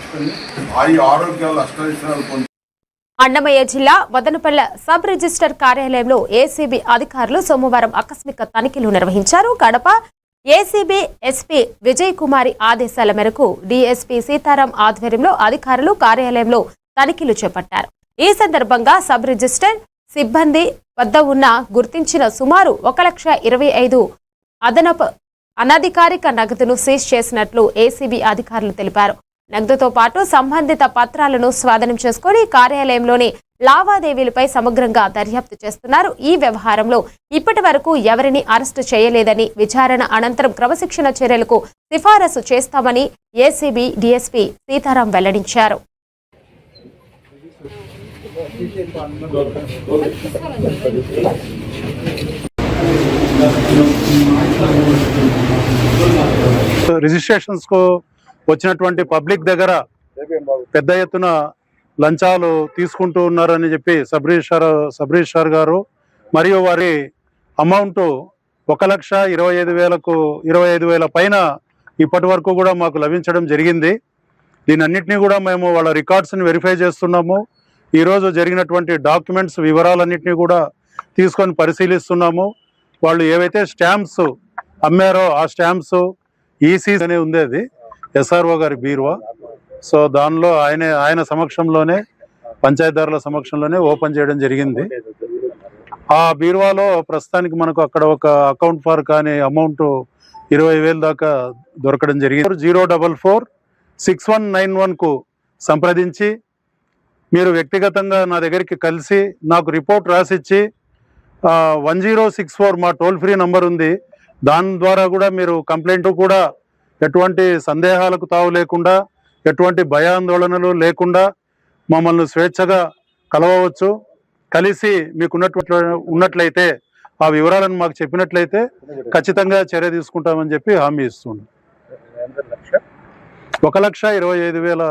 చేసుకుని ఆరోగ్యాలు అష్టైశ్వర్యాలు పొంది. అన్నమయ్య జిల్లా వదనపల్లె సబ్ రిజిస్టర్ కార్యాలయంలో ఏసీబీ అధికారులు సోమవారం ఆకస్మిక తనిఖీలు నిర్వహించారు. కడప ఏసీబీ ఎస్పీ విజయ్ కుమారి ఆదేశాల మేరకు డీఎస్పీ సీతారాం ఆధ్వర్యంలో అధికారులు కార్యాలయంలో తనిఖీలు చేపట్టారు. ఈ సందర్భంగా సబ్ రిజిస్టర్ సిబ్బంది వద్ద ఉన్న గుర్తించిన సుమారు 1,25,000 అదనపు అనధికారిక నగదును సీజ్ చేసినట్లు ఏసీబీ అధికారులు తెలిపారు. నగదుతో పాటు సంబంధిత పత్రాలను స్వాధీనం చేసుకుని కార్యాలయంలోని లావాదేవీలపై సమగ్రంగా దర్యాప్తు చేస్తున్నారు. ఈ వ్యవహారంలో ఇప్పటి వరకు ఎవరిని అరెస్టు చేయలేదని, విచారణ అనంతరం క్రమశిక్షణ చర్యలకు సిఫారసు చేస్తామని ఏసీబీ డీఎస్పీ సీతారాం వెల్లడించారు. రిజిస్ట్రేషన్స్ కు వచ్చినటువంటి పబ్లిక్ దగ్గర పెద్ద ఎత్తున లంచాలు తీసుకుంటూ ఉన్నారని చెప్పి సబ్ రిజిస్ట్రార్ గారు మరియు వారి అమౌంట్ 1,25,000 పైన ఇప్పటి వరకు కూడా మాకు లభించడం జరిగింది. దీనన్నింటినీ కూడా మేము వాళ్ళ రికార్డ్స్ని వెరిఫై చేస్తున్నాము. ఈరోజు జరిగినటువంటి డాక్యుమెంట్స్ వివరాలన్నింటినీ కూడా తీసుకొని పరిశీలిస్తున్నాము. వాళ్ళు ఏవైతే స్టాంప్స్ అమ్మారో ఆ స్టాంప్స్ ఈసీ అనే ఉంది, అది ఎస్ఆర్ఓ గారి బీరువా. సో దానిలో ఆయన సమక్షంలోనే, పంచాయతీదారుల సమక్షంలోనే ఓపెన్ చేయడం జరిగింది. ఆ బీరువాలో ప్రస్తుతానికి మనకు అక్కడ ఒక అకౌంట్ ఫర్ కానీ అమౌంట్ 20,000 దాకా దొరకడం జరిగింది. 0446191కు సంప్రదించి మీరు వ్యక్తిగతంగా నా దగ్గరికి కలిసి నాకు రిపోర్ట్ రాసిచ్చి 1064 మా టోల్ ఫ్రీ నంబర్ ఉంది, దాని ద్వారా కూడా మీరు కంప్లైంట్ కూడా ఎటువంటి సందేహాలకు తావు లేకుండా, ఎటువంటి భయాందోళనలు లేకుండా మమ్మల్ని స్వేచ్ఛగా కలవవచ్చు. కలిసి మీకు ఉన్నట్లయితే ఆ వివరాలను మాకు చెప్పినట్లయితే ఖచ్చితంగా చర్య తీసుకుంటామని చెప్పి హామీ ఇస్తున్నాం. 1,25,000